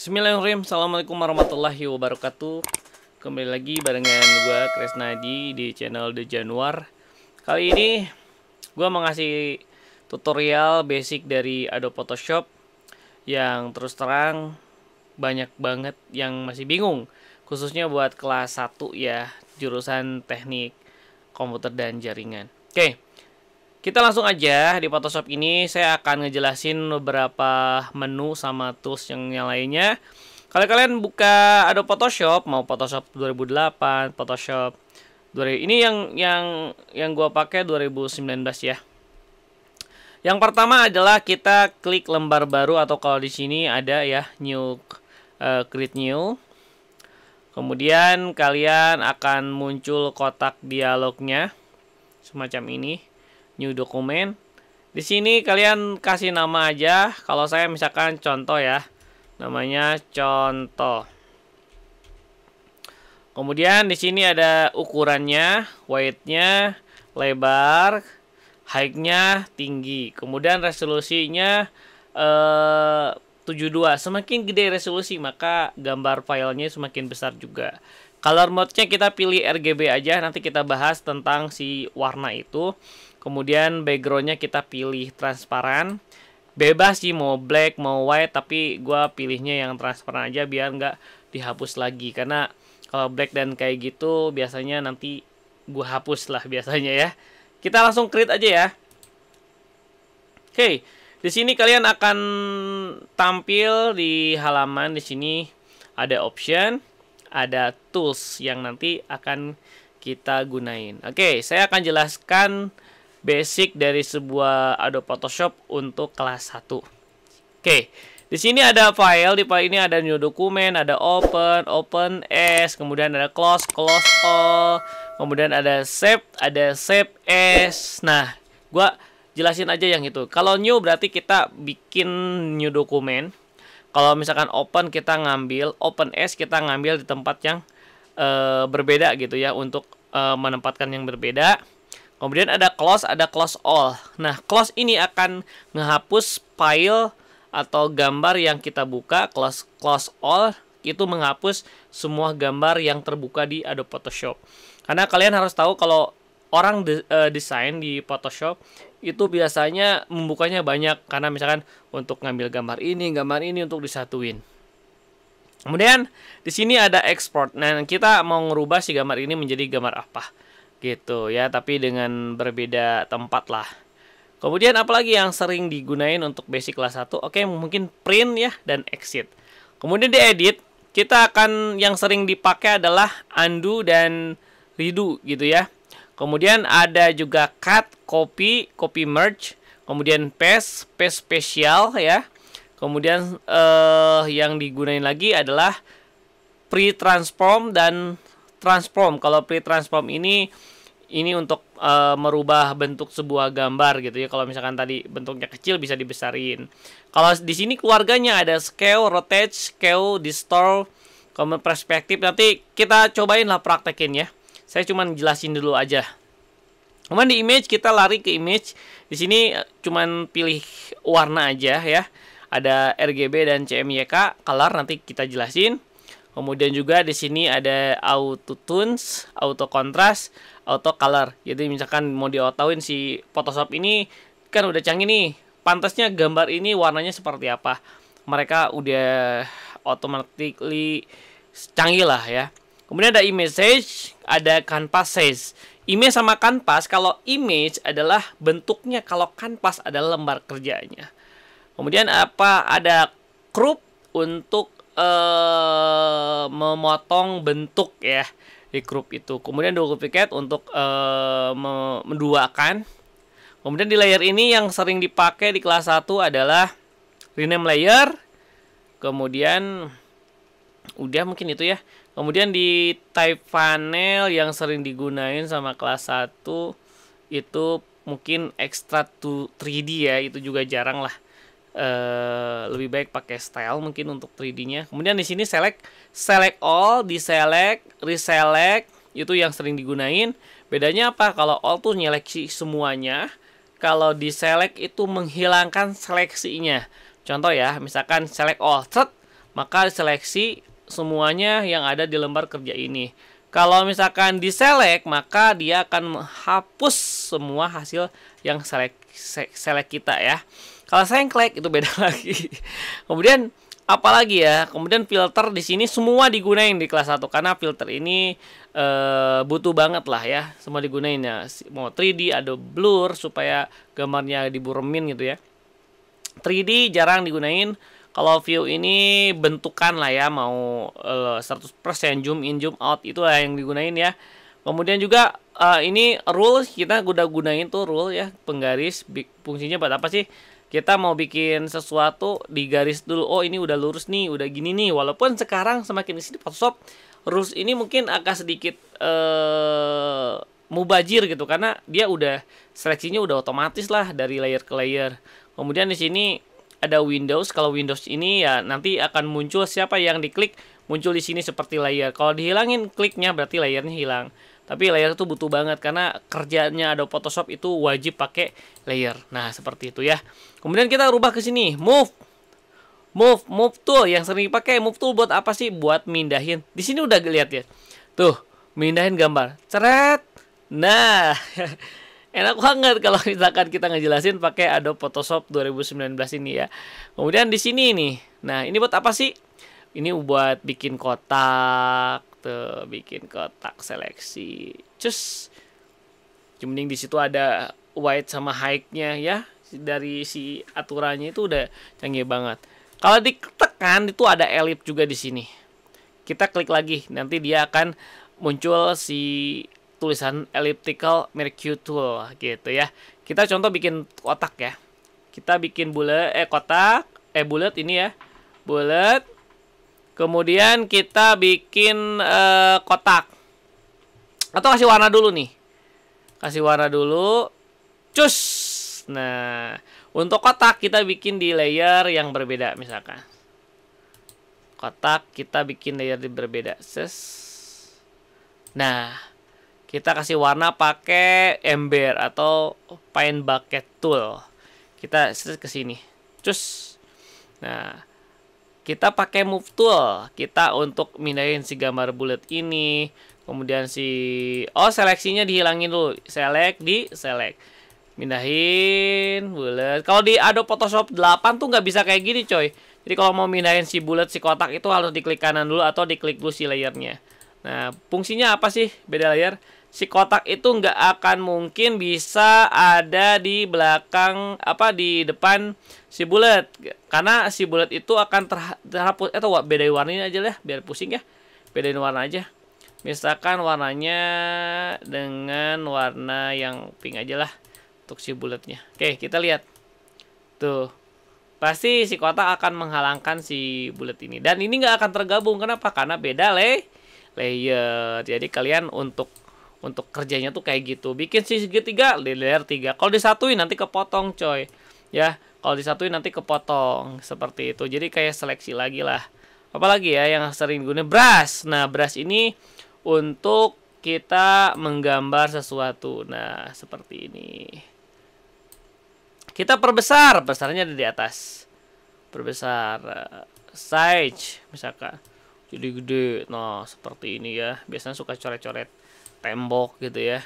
Bismillahirrahmanirrahim. Assalamualaikum warahmatullahi wabarakatuh. Kembali lagi barengan gue Kresnadi di channel The Januar. Kali ini gue mau ngasih tutorial basic dari Adobe Photoshop yang terus terang banyak banget yang masih bingung, khususnya buat kelas 1 ya, jurusan teknik komputer dan jaringan. Oke, kita langsung aja. Di Photoshop ini saya akan ngejelasin beberapa menu sama tools yang lainnya. Kalau kalian buka Adobe Photoshop, mau Photoshop 2008, Photoshop 2000, ini yang gua pakai 2019 ya. Yang pertama adalah kita klik lembar baru, atau kalau di sini ada ya new, create new. Kemudian kalian akan muncul kotak dialognya semacam ini. New document. Di sini kalian kasih nama aja. Kalau saya misalkan contoh ya, namanya contoh. Kemudian di sini ada ukurannya, width-nya, lebar, height-nya, tinggi. Kemudian resolusinya 72. Semakin gede resolusi, maka gambar filenya semakin besar juga. Color mode-nya kita pilih RGB aja, nanti kita bahas tentang si warna itu. Kemudian backgroundnya kita pilih transparan. Bebas sih mau black mau white, tapi gua pilihnya yang transparan aja biar nggak dihapus lagi. Karena kalau black dan kayak gitu biasanya nanti gua hapus lah biasanya ya. Kita langsung create aja ya. Oke, di sini kalian akan tampil di halaman. Di sini ada option, ada tools yang nanti akan kita gunain. Oke, saya akan jelaskan basic dari sebuah Adobe Photoshop untuk kelas 1. Oke, di sini ada file, di file ini ada new document, ada open as, kemudian ada close all, kemudian ada save as. Nah, gua jelasin aja yang itu. Kalau new berarti kita bikin new document. Kalau misalkan open kita ngambil, open as kita ngambil di tempat yang berbeda gitu ya, untuk menempatkan yang berbeda. Kemudian ada close all. Nah, close ini akan menghapus file atau gambar yang kita buka. Close all itu menghapus semua gambar yang terbuka di Adobe Photoshop. Karena kalian harus tahu kalau orang desain di Photoshop itu biasanya membukanya banyak, karena misalkan untuk ngambil gambar ini untuk disatuin. Kemudian di sini ada export. Nah, kita mau ngerubah si gambar ini menjadi gambar apa gitu ya, tapi dengan berbeda tempat lah. Kemudian apalagi yang sering digunain untuk basic kelas 1? Oke, mungkin print ya, dan exit. Kemudian di edit, kita akan yang sering dipakai adalah undo dan redo gitu ya. Kemudian ada juga cut, copy merge, kemudian paste special ya. Kemudian yang digunain lagi adalah pre-transform dan transform. Kalau pre-transform ini untuk merubah bentuk sebuah gambar gitu ya. Kalau misalkan tadi bentuknya kecil bisa dibesarin. Kalau di sini keluarganya ada scale, rotate, scale, distort, kemudian perspektif. Nanti kita cobain lah praktekin ya. Saya cuman jelasin dulu aja. Kemudian di image kita lari ke image. Di sini cuman pilih warna aja ya. Ada RGB dan CMYK, color nanti kita jelasin. Kemudian juga di sini ada auto tones, auto contrast, auto color. Jadi misalkan mau diotoin si Photoshop ini kan udah canggih nih. Pantasnya gambar ini warnanya seperti apa. Mereka udah automatically canggih lah ya. Kemudian ada image, ada canvas size. Image sama canvas, kalau image adalah bentuknya, kalau canvas adalah lembar kerjanya. Kemudian ada crop untuk memotong bentuk ya di group itu. Kemudian duplicate untuk menduakan. Kemudian di layer ini yang sering dipakai di kelas 1 adalah rename layer. Kemudian udah mungkin itu ya. Kemudian di type panel yang sering digunain sama kelas 1 itu mungkin extract to 3D ya, itu juga jarang lah. Lebih baik pakai style mungkin untuk 3D-nya. Kemudian di sini select all, deselect, reselect, itu yang sering digunain. Bedanya apa? Kalau all tuh nyeleksi semuanya, kalau deselect itu menghilangkan seleksinya. Contoh ya, misalkan select all, set, maka seleksi semuanya yang ada di lembar kerja ini. Kalau misalkan diselect, maka dia akan menghapus semua hasil yang select kita ya. Kalau sengklek itu beda lagi. Kemudian apalagi ya? Kemudian filter di sini semua digunain di kelas 1 karena filter ini butuh banget lah ya. Semua digunain ya. Mau 3D ada blur supaya gambarnya diburemin gitu ya. 3D jarang digunain. Kalau view ini bentukan lah ya, mau 100% zoom in zoom out itu lah yang digunain ya. Kemudian juga ini rule kita udah gunain tuh rule ya, penggaris. Fungsinya buat apa sih? Kita mau bikin sesuatu di garis dulu. Oh, ini udah lurus nih, udah gini nih. Walaupun sekarang semakin di sini Photoshop rules ini mungkin agak sedikit mubajir gitu karena dia udah seleksinya udah otomatis lah dari layer ke layer. Kemudian di sini ada Windows. Kalau Windows ini ya nanti akan muncul siapa yang diklik muncul di sini seperti layer. Kalau dihilangin kliknya berarti layernya hilang. Tapi layer itu butuh banget karena kerjanya ada Photoshop itu wajib pakai layer. Nah, seperti itu ya. Kemudian kita rubah ke sini, move tool yang sering dipakai. Move tool buat apa sih? Buat mindahin. Di sini udah lihat ya. Tuh, mindahin gambar. Ceret. Nah, enak banget kalau misalkan kita ngejelasin pakai Adobe Photoshop 2019 ini ya. Kemudian di sini nih. Nah, ini buat apa sih? Ini buat bikin kotak. Tuh, bikin kotak seleksi. Cus. Mending di situ ada white sama height-nya ya. Dari si aturannya itu udah canggih banget. Kalau ditekan itu ada ellipse juga di sini. Kita klik lagi, nanti dia akan muncul si tulisan elliptical mercure tool gitu ya. Kita contoh bikin kotak ya. Kita bikin kotak bulat ini ya. Bulat. Kemudian kita bikin kotak. Atau kasih warna dulu nih. Kasih warna dulu. Cus. Nah, untuk kotak kita bikin di layer yang berbeda misalkan. Kotak kita bikin layer berbeda. Nah, kita kasih warna pakai ember atau paint bucket tool. Kita set ke sini. Cus. Nah, kita pakai move tool. Kita untuk mindahin si gambar bulat ini. Kemudian seleksinya dihilangin dulu. Select. Mindahin bulat. Kalau di Adobe Photoshop 8 tuh nggak bisa kayak gini coy. Jadi kalau mau mindahin si bulat, si kotak itu harus diklik kanan dulu atau diklik dulu si layernya. Nah, fungsinya apa sih beda layer? Si kotak itu nggak akan mungkin bisa ada di belakang di depan si bulat karena si bulat itu akan terhapus. Bedain warnanya aja lah biar pusing ya. Bedain warna aja. Misalkan warnanya dengan warna yang pink aja lah untuk si bulatnya. Oke, kita lihat. Tuh. Pasti si kotak akan menghalangkan si bulat ini. Dan ini nggak akan tergabung. Kenapa? Karena beda layer. Jadi kalian untuk kerjanya tuh kayak gitu. Bikin segitiga di layer 3. Kalau disatuin nanti kepotong coy. Ya, kalau disatuin nanti kepotong. Seperti itu. Jadi kayak seleksi lagi lah. Apalagi ya yang sering digunakan brush. Nah, brush ini untuk kita menggambar sesuatu. Nah, seperti ini. Kita perbesar. Besarnya ada di atas. Perbesar size misalkan. Jadi gede. Nah, seperti ini ya. Biasanya suka coret-coret tembok gitu ya.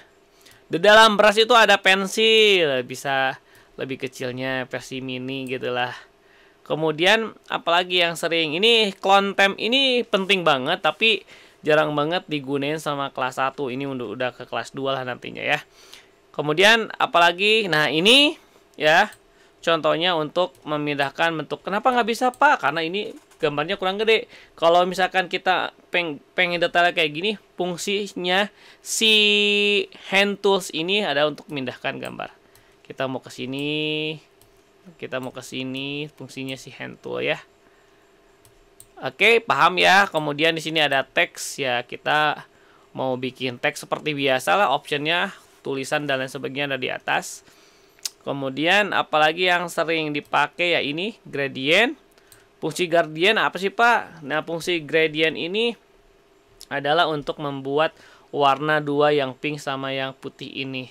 Di dalam brush itu ada pensil, bisa lebih kecilnya versi mini gitulah. Kemudian apalagi yang sering ini clone temp ini penting banget tapi jarang banget digunain sama kelas 1. Ini udah ke kelas 2 lah nantinya ya. Kemudian apalagi nah ini ya contohnya untuk memindahkan bentuk. Kenapa nggak bisa Pak? Karena ini gambarnya kurang gede. Kalau misalkan kita pengen detailnya kayak gini, fungsinya si hand tools ini ada untuk memindahkan gambar. Kita mau ke sini, fungsinya si hand tool ya. Oke, paham ya. Kemudian di sini ada teks ya. Kita mau bikin teks seperti biasa lah, optionnya tulisan dan lain sebagainya ada di atas. Kemudian apalagi yang sering dipakai ya ini gradient. Fungsi gradient apa sih Pak? Nah, fungsi gradient ini adalah untuk membuat warna dua yang pink sama yang putih ini.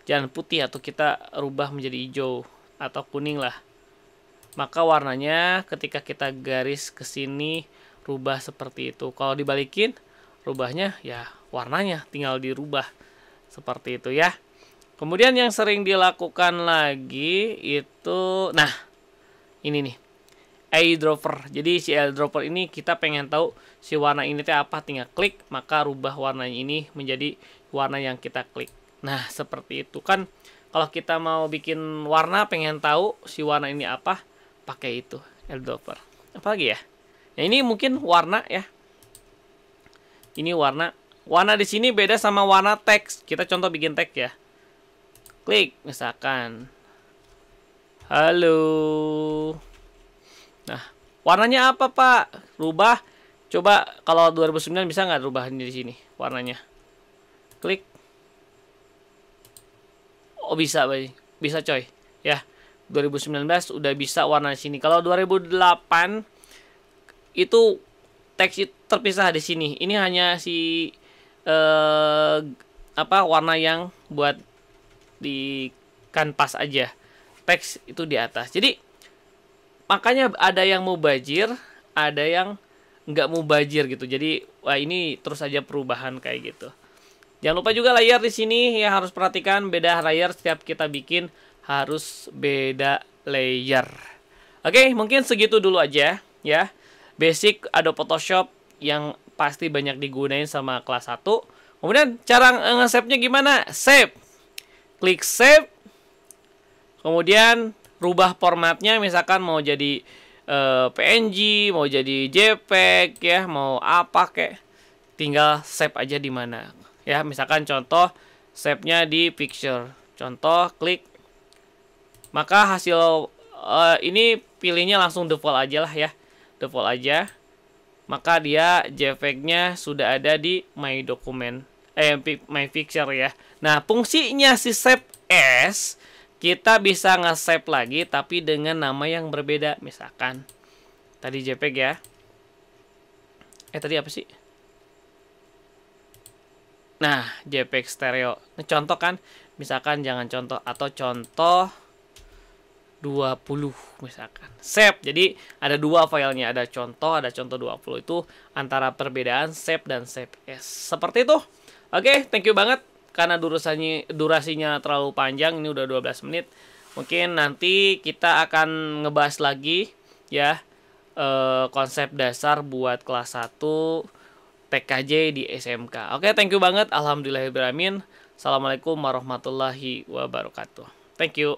Jangan putih atau kita rubah menjadi hijau atau kuning lah. maka warnanya ketika kita garis ke sini rubah seperti itu. Kalau dibalikin, rubahnya ya warnanya tinggal dirubah seperti itu ya. Kemudian yang sering dilakukan lagi itu, nah ini nih, eyedropper. Jadi si eyedropper ini kita pengen tahu si warna ini teh apa, tinggal klik maka rubah warnanya ini menjadi warna yang kita klik. Nah seperti itu kan, kalau kita mau bikin warna pengen tahu si warna ini apa, pakai itu eyedropper. Apalagi ya? Nah ini mungkin warna ya. Ini warna. Warna di sini beda sama warna teks. Kita contoh bikin teks ya. Klik misalkan. Halo. Nah, warnanya apa, Pak? Rubah. Coba kalau 2009 bisa nggak rubahin di sini warnanya? Klik. Oh, bisa, Bay. Bisa, coy. Ya. 2019 udah bisa warna di sini. Kalau 2008 itu teks terpisah di sini. Ini hanya si warna yang buat di kanvas aja. Teks itu di atas. Jadi makanya ada yang mubazir, ada yang nggak mubazir gitu. Jadi wah ini terus aja perubahan kayak gitu. Jangan lupa juga layer di sini ya, harus perhatikan beda layer setiap kita bikin, harus beda layer. Oke, mungkin segitu dulu aja ya. Basic Adobe Photoshop yang pasti banyak digunain sama kelas 1. Kemudian cara nge-save-nya gimana? Save. Klik save. Kemudian rubah formatnya, misalkan mau jadi PNG, mau jadi JPEG ya, mau apa kek. Tinggal save aja di mana. Ya, misalkan contoh save-nya di picture. Contoh klik. Maka hasil ini pilihnya langsung default aja lah ya. Default aja, maka dia JPEG-nya sudah ada di my document, my picture ya. Nah fungsinya si save as, kita bisa nge-save lagi tapi dengan nama yang berbeda. Misalkan tadi JPEG ya, tadi apa sih? Nah JPEG stereo. Nah, contoh kan, misalkan jangan contoh, atau contoh 20 misalkan. Save. Jadi ada dua filenya, ada contoh 20. Itu antara perbedaan save dan save as. Seperti itu. Oke, thank you banget karena durasinya terlalu panjang. Ini udah 12 menit. Mungkin nanti kita akan ngebahas lagi ya konsep dasar buat kelas 1 TKJ di SMK. Oke, thank you banget. Alhamdulillahirrahmanirrahim. Assalamualaikum warahmatullahi wabarakatuh. Thank you.